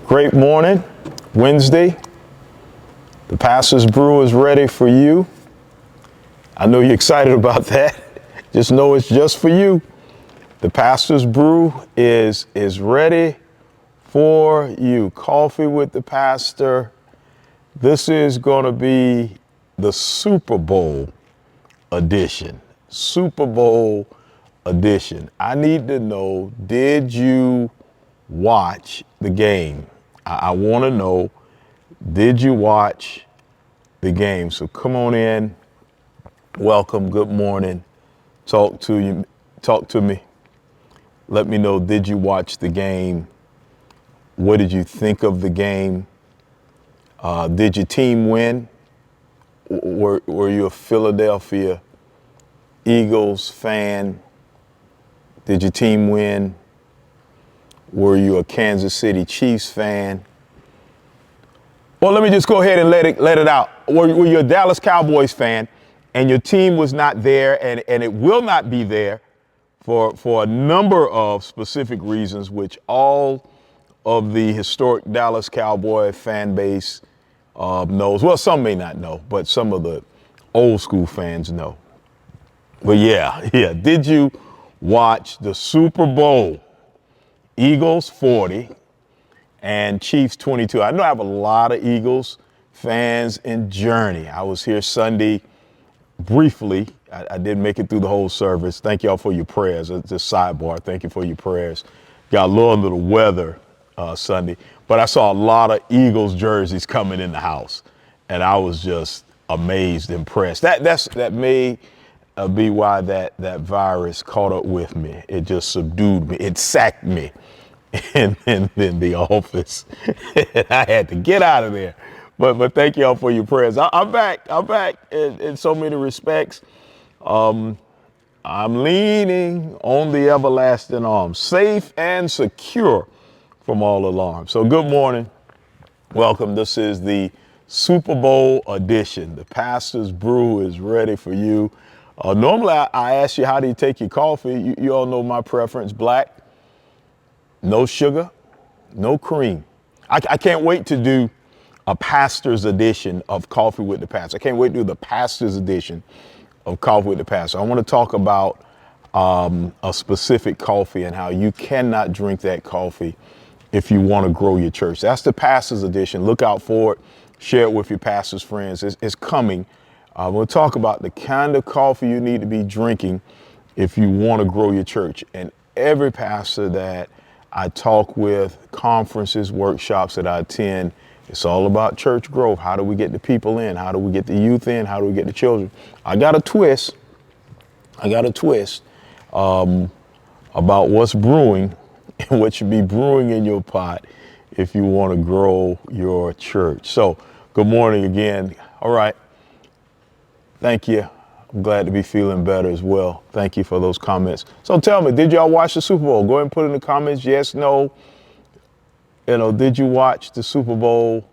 Great morning, Wednesday. The Pastor's Brew is ready for you. I know you're excited about that. Just know it's just for you. The Pastor's Brew is ready for you. Coffee with the Pastor. This is going to be the Super Bowl edition. Super Bowl edition. I need to know, did you watch the game? I want to know, did you watch the game? So come on in. Welcome. Good morning. Talk to me. Let me know, did you watch the game? What did you think of the game? Did your team win? Were you a Philadelphia Eagles fan? Did your team win? Were you a Kansas City Chiefs fan? Well, let me just go ahead and let it out. Were you a Dallas Cowboys fan and your team was not there and it will not be there for a number of specific reasons, which all of the historic Dallas Cowboy fan base knows. Well, some may not know, but some of the old school fans know. But yeah. Did you watch the Super Bowl? Eagles 40 and Chiefs 22. I know I have a lot of Eagles fans in Journey. I was here Sunday briefly. I didn't make it through the whole service. Thank y'all for your prayers. Just sidebar. Thank you for your prayers. Got a little under the weather Sunday, but I saw a lot of Eagles jerseys coming in the house, and I was just amazed, impressed. That may be why that virus caught up with me. It just subdued me. It sacked me. And then the office. I had to get out of there. But thank y'all for your prayers. I'm back in so many respects. I'm leaning on the everlasting arms, safe and secure from all alarm. So good morning. Welcome. This is the Super Bowl edition. The Pastor's Brew is ready for you. Normally I ask you, how do you take your coffee? You all know my preference, black. No sugar, no cream. I can't wait to do a pastor's edition of Coffee with the Pastor. I can't wait to do the pastor's edition of Coffee with the Pastor. I want to talk about a specific coffee and how you cannot drink that coffee if you want to grow your church. That's the pastor's edition. Look out for it. Share it with your pastor's friends. It's coming. We'll talk about the kind of coffee you need to be drinking if you want to grow your church. And every pastor that I talk with, conferences, workshops that I attend, it's all about church growth. How do we get the people in? How do we get the youth in? How do we get the children? I got a twist about what's brewing and what should be brewing in your pot if you want to grow your church. So good morning again. All right. Thank you. I'm glad to be feeling better as well. Thank you for those comments. So tell me, did y'all watch the Super Bowl? Go ahead and put in the comments, yes, no. Did you watch the Super Bowl?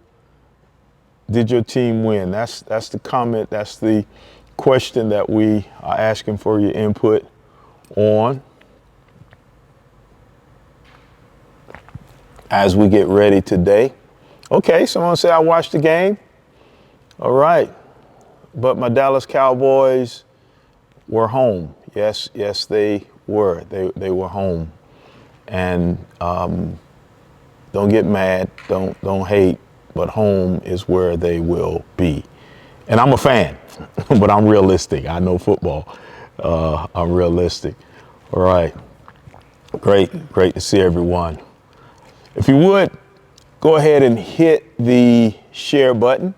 Did your team win? That's the comment. That's the question that we are asking for your input on as we get ready today. Okay, someone said I watched the game. All right. But my Dallas Cowboys were home. Yes, they were. They were home. And don't get mad, don't hate, but home is where they will be. And I'm a fan, but I'm realistic. I know football. I'm realistic. All right. Great to see everyone. If you would, go ahead and hit the share button.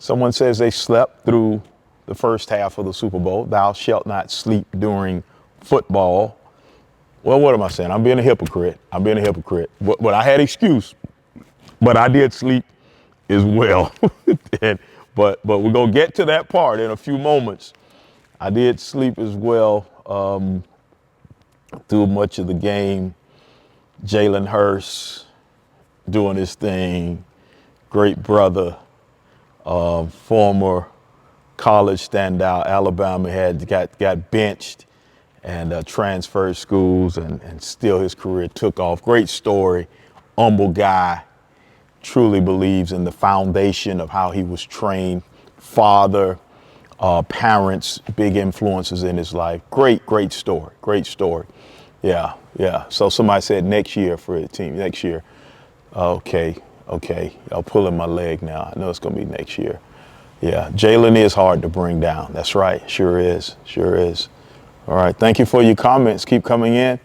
Someone says they slept through the first half of the Super Bowl. Thou shalt not sleep during football. Well, what am I saying? I'm being a hypocrite. But I had excuse. But I did sleep as well. But we're going to get to that part in a few moments. I did sleep as well through much of the game. Jalen Hurts doing his thing. Great brother. Former college standout. Alabama got benched and transferred schools and still his career took off. Great story. Humble guy. truly believes in the foundation of how he was trained. Father, parents, big influences in his life. Great story. Great story. Yeah. So somebody said next year for the team. Next year. Okay. I'll pull in my leg now. I know it's going to be next year. Yeah. Jalen is hard to bring down. That's right. Sure is. All right. Thank you for your comments. Keep coming in,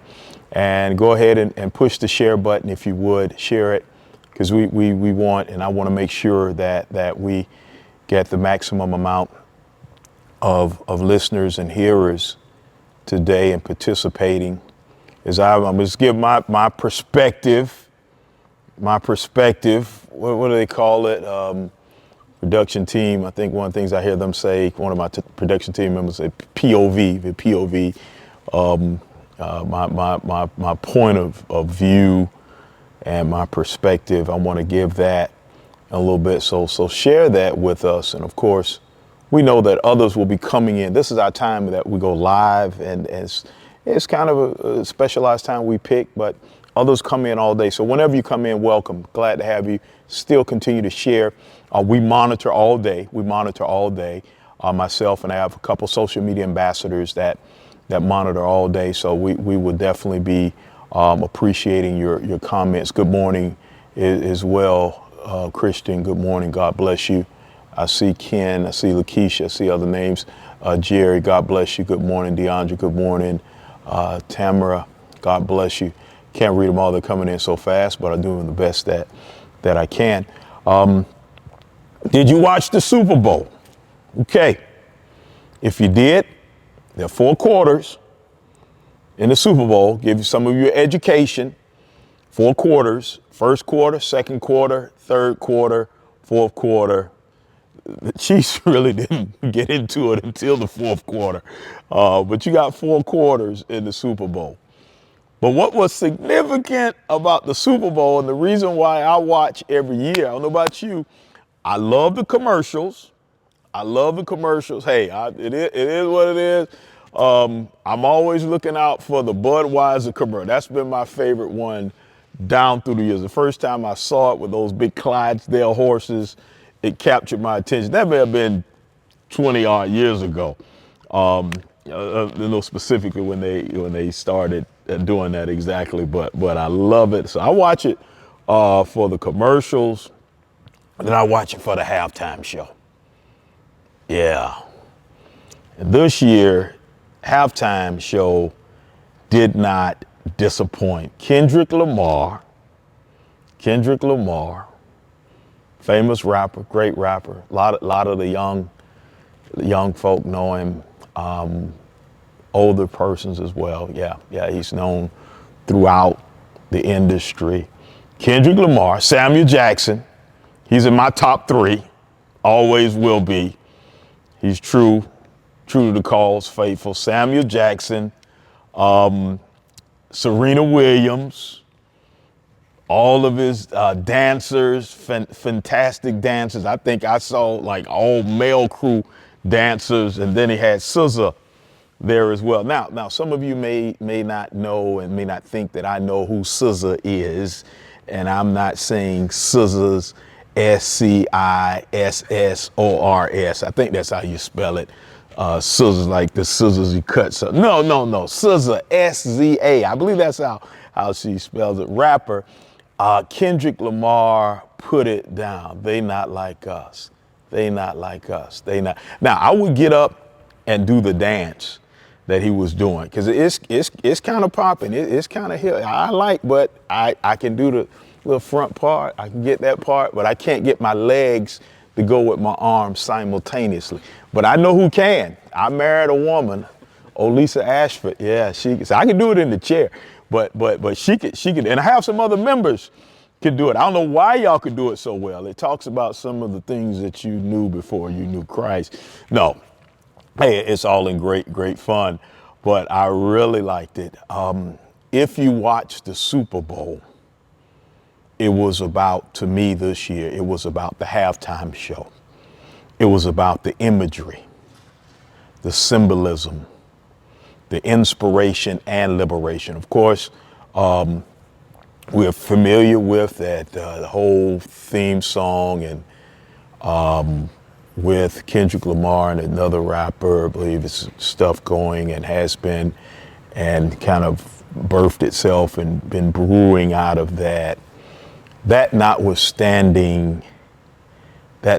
and go ahead and push the share button if you would. Share it, because we want, and I want to make sure that we get the maximum amount of listeners and hearers today and participating. As I'm just give my perspective. What do they call it? Production team. I think one of the things I hear them say, one of my production team members say POV, the POV. My point of view and my perspective. I want to give that a little bit. So share that with us. And of course, we know that others will be coming in. This is our time that we go live, and it's kind of a specialized time we pick, but others come in all day. So whenever you come in, welcome. Glad to have you. Still continue to share. We monitor all day. Myself, and I have a couple social media ambassadors that monitor all day. So we will definitely be appreciating your comments. Good morning as well, Christian. Good morning. God bless you. I see Ken. I see Lakeisha. I see other names. Jerry, God bless you. Good morning, DeAndre. Good morning, Tamara. God bless you. Can't read them all. They're coming in so fast, but I'm doing the best that I can. Did you watch the Super Bowl? Okay. If you did, there are 4 quarters in the Super Bowl. Give you some of your education. 4 quarters. First quarter, second quarter, third quarter, fourth quarter. The Chiefs really didn't get into it until the fourth quarter. But you got 4 quarters in the Super Bowl. But what was significant about the Super Bowl, and the reason why I watch every year, I don't know about you, I love the commercials. Hey, it is what it is. I'm always looking out for the Budweiser commercial. That's been my favorite one down through the years. The first time I saw it with those big Clydesdale horses, it captured my attention. That may have been 20 odd years ago. Specifically when they started doing that exactly, but I love it. So I watch it for the commercials, and then I watch it for the halftime show. Yeah. And this year, halftime show did not disappoint. Kendrick Lamar, famous rapper, great rapper. A lot of the young folk know him. Older persons as well. Yeah, he's known throughout the industry. Kendrick Lamar, Samuel Jackson, he's in my top 3, always will be. He's true to the cause, faithful. Samuel Jackson, Serena Williams, all of his dancers, fantastic dancers. I think I saw like all male crew dancers, and then he had SZA there as well. Now, some of you may not know and may not think that I know who SZA is, and I'm not saying SZA's SCISSORS. I think that's how you spell it. SZA's like the scissors you cut. So no. SZA, SZA. I believe that's how she spells it. Rapper. Kendrick Lamar put it down. They not like us. Now, I would get up and do the dance that he was doing, because it's kind of popping. It's kind of hip. But I can do the little front part. I can get that part, but I can't get my legs to go with my arms simultaneously. But I know who can. I married a woman, Olisa Ashford. Yeah, so I can do it in the chair, but she could, and I have some other members could do it. I don't know why y'all could do it so well. It talks about some of the things that you knew before you knew Christ. No, hey, it's all in great fun, but I really liked it. If you watch the Super Bowl, it was about, to me this year, it was about the halftime show. It was about the imagery, the symbolism, the inspiration and liberation. Of course, we're familiar with that the whole theme song, and with Kendrick Lamar and another rapper, I believe it's stuff going and has been, and kind of birthed itself and been brewing out of that. That notwithstanding, yeah,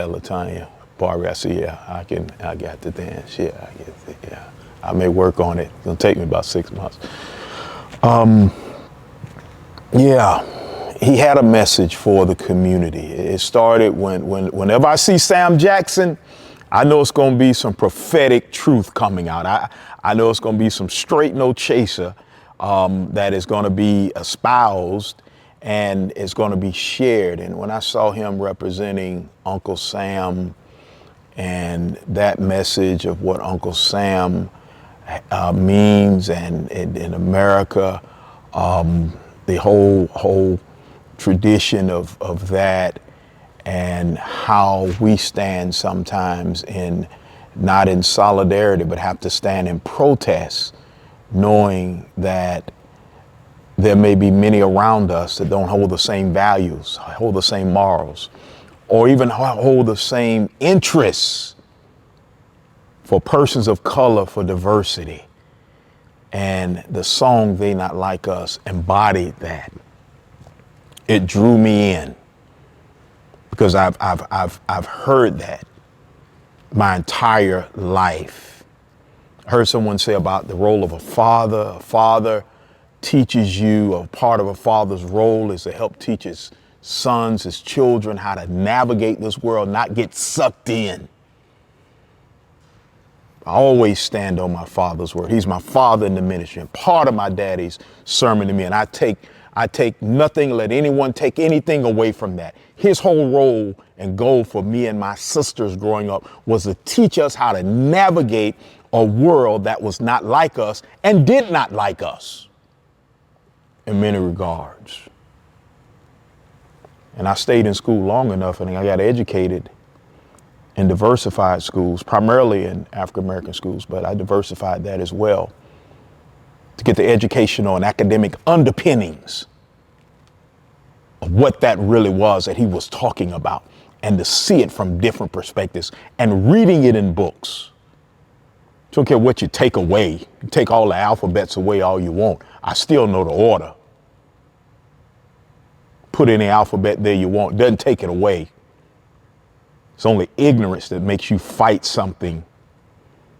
Latanya, Barbie, I see, yeah, I got the dance, yeah, I get it, yeah. I may work on it. It's gonna take me about 6 months. Yeah, he had a message for the community. It started whenever I see Sam Jackson, I know it's going to be some prophetic truth coming out. I know it's going to be some straight no chaser that is going to be espoused and it's going to be shared. And when I saw him representing Uncle Sam and that message of what Uncle Sam means and in America, the whole tradition of that, and how we stand sometimes in not in solidarity but have to stand in protest, knowing that there may be many around us that don't hold the same values, hold the same morals, or even hold the same interests for persons of color, for diversity. And the song They Not Like Us embodied that. It drew me in because I've heard that my entire life. I heard someone say about the role of a father. A father teaches you, a part of a father's role is to help teach his sons, his children, how to navigate this world, not get sucked in. I always stand on my father's word. He's my father in the ministry and part of my daddy's sermon to me. And I take nothing, let anyone take anything away from that. His whole role and goal for me and my sisters growing up was to teach us how to navigate a world that was not like us and did not like us in many regards. And I stayed in school long enough and I got educated in diversified schools, primarily in African-American schools, but I diversified that as well to get the educational and academic underpinnings of what that really was that he was talking about, and to see it from different perspectives and reading it in books. Don't care what you take away. You take all the alphabets away all you want. I still know the order. Put any alphabet there you want. Doesn't take it away. It's only ignorance that makes you fight something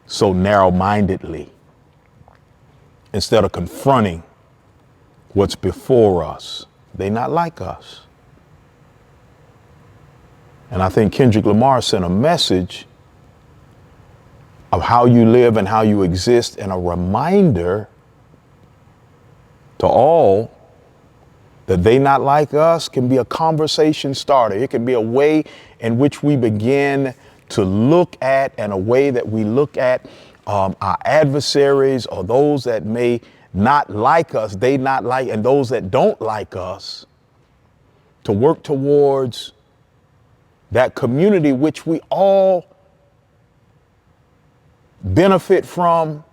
so narrow-mindedly instead of confronting what's before us. They're not like us. And I think Kendrick Lamar sent a message of how you live and how you exist, and a reminder to all that they not like us can be a conversation starter. It can be a way in which we begin to look at, and a way that we look at our adversaries or those that may not like us, they not like, and those that don't like us, to work towards that community which we all benefit from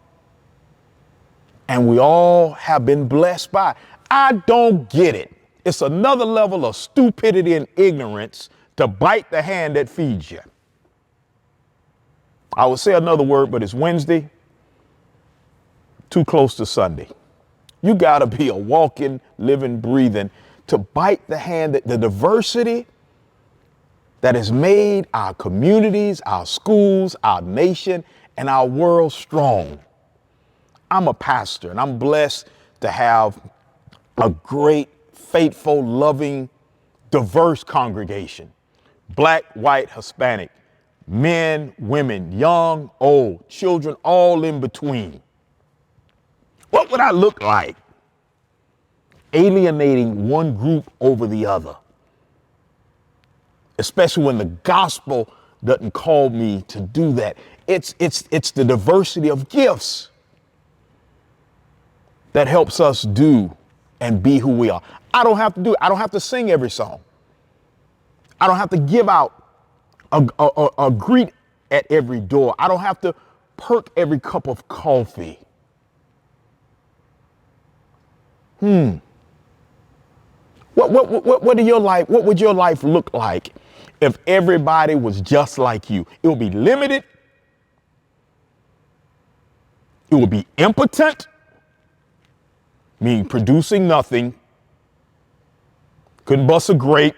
and we all have been blessed by. I don't get it. It's another level of stupidity and ignorance to bite the hand that feeds you. I would say another word, but it's Wednesday, too close to Sunday. You got to be a walking, living, breathing to bite the hand that the diversity that has made our communities, our schools, our nation, and our world strong. I'm a pastor and I'm blessed to have a great, faithful, loving, diverse congregation. Black, white, Hispanic, men, women, young, old, children, all in between. What would I look like alienating one group over the other? Especially when the gospel doesn't call me to do that. It's the diversity of gifts that helps us do and be who we are. I don't have to do it. I don't have to sing every song. I don't have to give out a greet at every door. I don't have to perk every cup of coffee. What would your life look like if everybody was just like you? It would be limited. It would be impotent, meaning producing nothing. Couldn't bust a grape.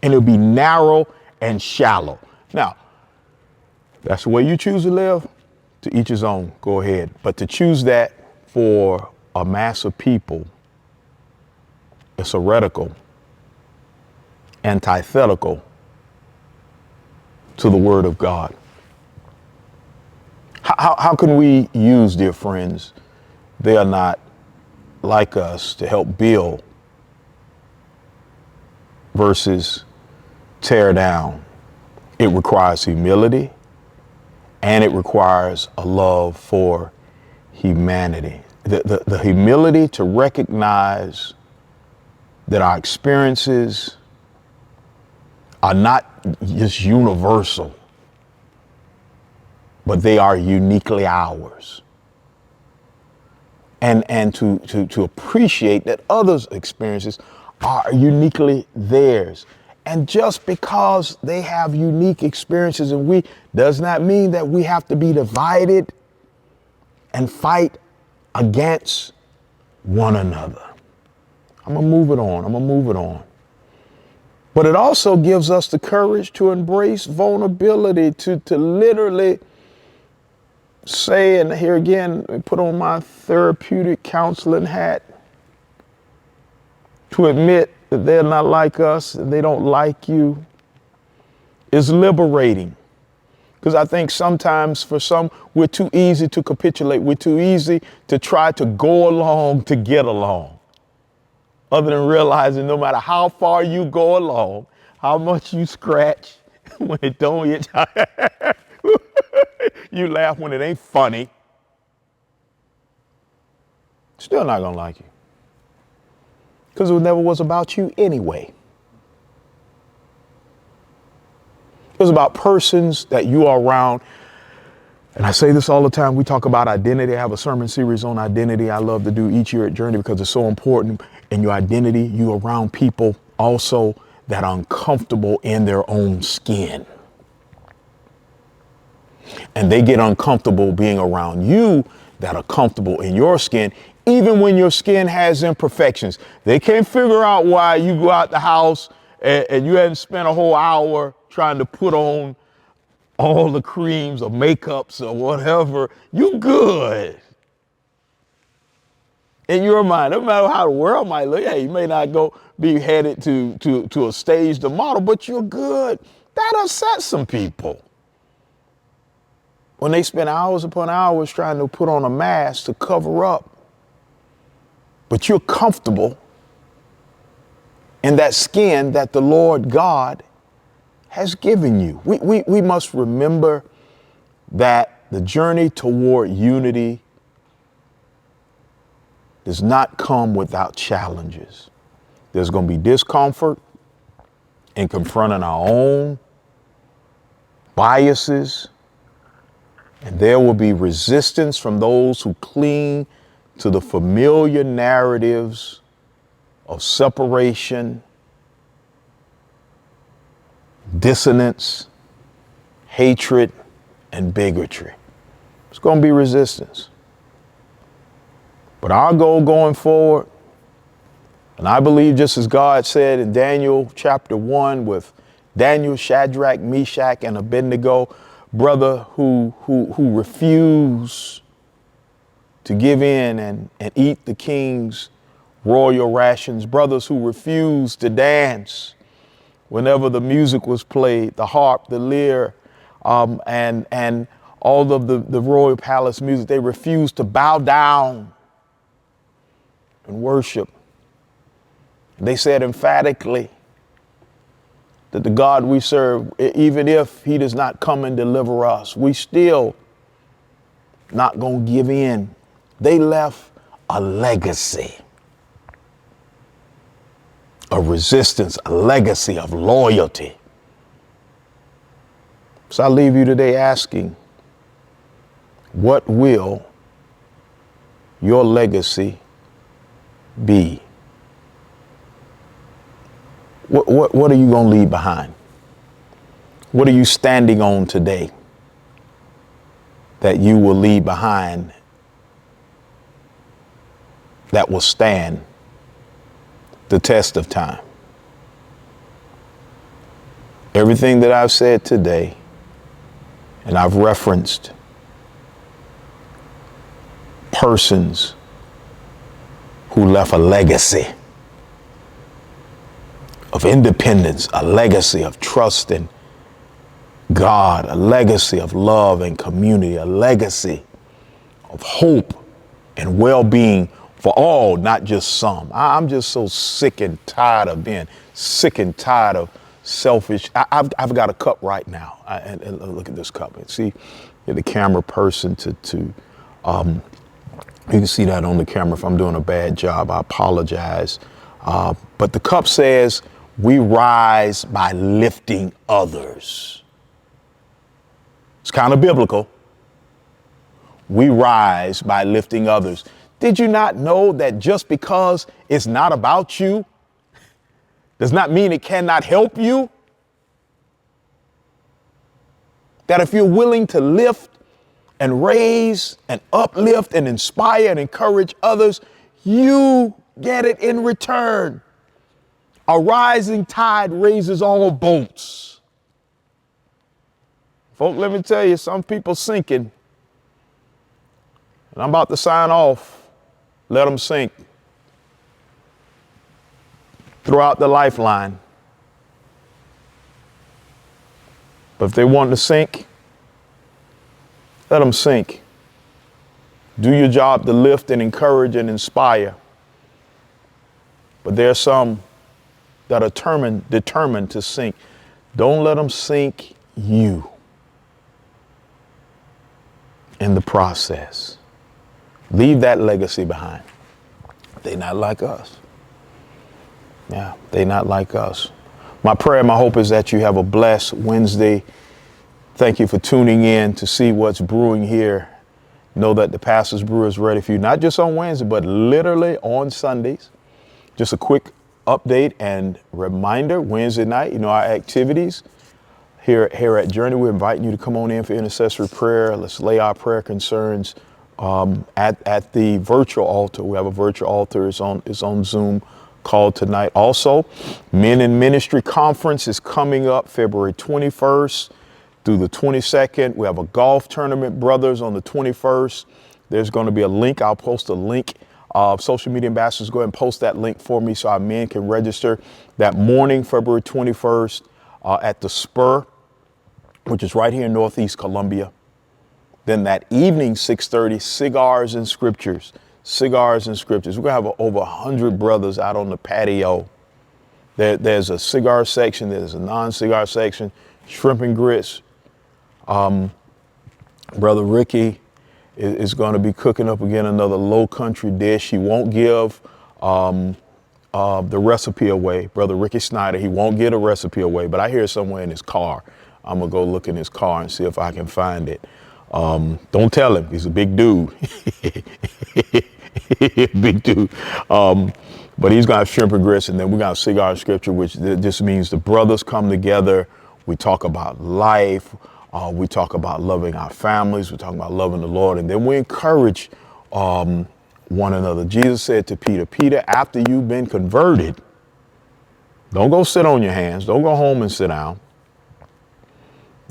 And it would be narrow and shallow. Now, that's the way you choose to live. To each his own. Go ahead. But to choose that for a mass of people, it's heretical, antithetical to the word of God. How can we use, dear friends, they are not like us, to help build versus tear down? It requires humility, and it requires a love for humanity. The humility to recognize that our experiences are not just universal, but they are uniquely ours. And to appreciate that others' experiences are uniquely theirs. And just because they have unique experiences and we, does not mean that we have to be divided and fight against one another. I'm gonna move it on. But it also gives us the courage to embrace vulnerability, to literally say, and here again, put on my therapeutic counseling hat, to admit that they're not like us and they don't like you is liberating. Because I think sometimes for some, we're too easy to capitulate. We're too easy to try to go along to get along. Other than realizing no matter how far you go along, how much you scratch when it don't hit, you laugh when it ain't funny, still not gonna like you. Because it never was about you anyway. It was about persons that you are around. And I say this all the time. We talk about identity. I have a sermon series on identity I love to do each year at Journey because it's so important. In your identity, you're around people also that are uncomfortable in their own skin. And they get uncomfortable being around you that are comfortable in your skin, even when your skin has imperfections. They can't figure out why you go out the house and you hadn't spent a whole hour trying to put on all the creams or makeups or whatever. You good. In your mind, no matter how the world might look, hey, you may not be headed to a stage to model, but you're good. That upsets some people. When they spend hours upon hours trying to put on a mask to cover up, but you're comfortable in that skin that the Lord God has given you. We must remember that the journey toward unity does not come without challenges. There's going to be discomfort in confronting our own biases, and there will be resistance from those who cling to the familiar narratives of separation, dissonance, hatred, and bigotry. It's going to be resistance. But our goal going forward, and I believe just as God said in Daniel chapter 1 with Daniel, Shadrach, Meshach, and Abednego, brother who refused to give in and eat the king's royal rations, brothers who refused to dance whenever the music was played, the harp, the lyre, and all of the royal palace music. They refused to bow down and worship. They said emphatically that the God we serve, even if he does not come and deliver us, we still not going to give in. They left a legacy of resistance, a legacy of loyalty. So I leave you today asking, what will your legacy be? What are you going to leave behind? What are you standing on today that you will leave behind that will stand the test of time? Everything that I've said today, and I've referenced persons who left a legacy of independence, a legacy of trust in God, a legacy of love and community, a legacy of hope and well-being for all, not just some. I'm just so sick and tired of being sick and tired of selfish. I've got a cup right now. And look at this cup. And see, you're the camera person you can see that on the camera. If I'm doing a bad job, I apologize. But the cup says, we rise by lifting others. It's kind of biblical. We rise by lifting others. Did you not know that just because it's not about you does not mean it cannot help you? That if you're willing to lift and raise and uplift and inspire and encourage others, you get it in return. A rising tide raises all boats. Folks, let me tell you, some people sinking. And I'm about to sign off. Let them sink. Throughout the lifeline. But if they want to sink, let them sink. Do your job to lift and encourage and inspire. But there are some that are determined to sink. Don't let them sink you in the process. Leave that legacy behind. They're not like us. Yeah, they're not like us. My prayer, my hope is that you have a blessed Wednesday. Thank you for tuning in to see what's brewing here. Know that the Pastor's Brew is ready for you, not just on Wednesday, but literally on Sundays. Just a quick update and reminder, Wednesday night, our activities here at Journey. We're inviting you to come on in for intercessory prayer. Let's lay our prayer concerns at the virtual altar. We have a virtual altar. It's on Zoom call tonight. Also, Men in Ministry Conference is coming up February 21st through the 22nd. We have a golf tournament, brothers, on the 21st. There's going to be a link. I'll post a link. Social media ambassadors, go ahead and post that link for me so our men can register that morning, February 21st, at the Spur, which is right here in Northeast Columbia. Then that evening, 6:30, Cigars and Scriptures. Cigars and Scriptures. We're going to have over 100 brothers out on the patio. There's a cigar section. There's a non-cigar section. Shrimp and grits. Brother Ricky is going to be cooking up again another low country dish. He won't give the recipe away. Brother Ricky Snyder, he won't give a recipe away, but I hear it somewhere in his car. I'm going to go look in his car and see if I can find it. Don't tell him. He's a big dude. Big dude. But he's going to have shrimp and grits, and then we're going to have cigar and scripture, which just means the brothers come together. We talk about life. We talk about loving our families. We talk about loving the Lord. And then we encourage one another. Jesus said to Peter, Peter, after you've been converted, don't go sit on your hands. Don't go home and sit down.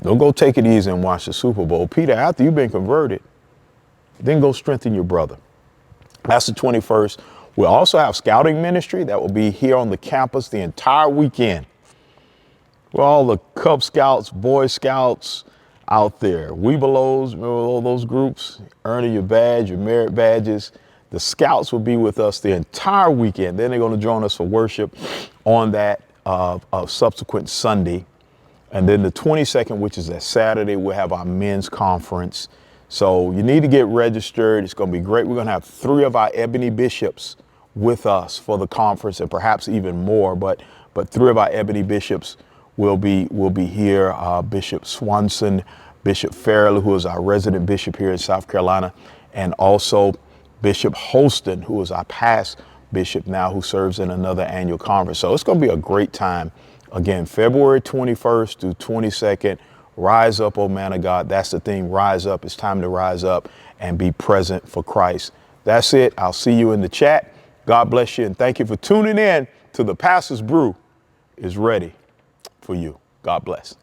Don't go take it easy and watch the Super Bowl. Peter, after you've been converted, then go strengthen your brother. That's the 21st. We'll also have scouting ministry that will be here on the campus the entire weekend. Well, all the Cub Scouts, Boy Scouts out there, Webelos, remember all those groups, earning your badge, your merit badges. The Scouts will be with us the entire weekend. Then they're going to join us for worship on that subsequent Sunday. And then the 22nd, which is that Saturday, we'll have our men's conference. So you need to get registered. It's going to be great. We're going to have 3 of our Ebony bishops with us for the conference, and perhaps even more. But 3 of our Ebony bishops will be here. Bishop Swanson, Bishop Farrell, who is our resident bishop here in South Carolina, and also Bishop Holston, who is our past bishop now who serves in another annual conference. So it's going to be a great time. Again, February 21st through 22nd, rise up, oh man of God. That's the theme. Rise up. It's time to rise up and be present for Christ. That's it. I'll see you in the chat. God bless you. And thank you for tuning in to The Pastor's Brew is ready for you. God bless.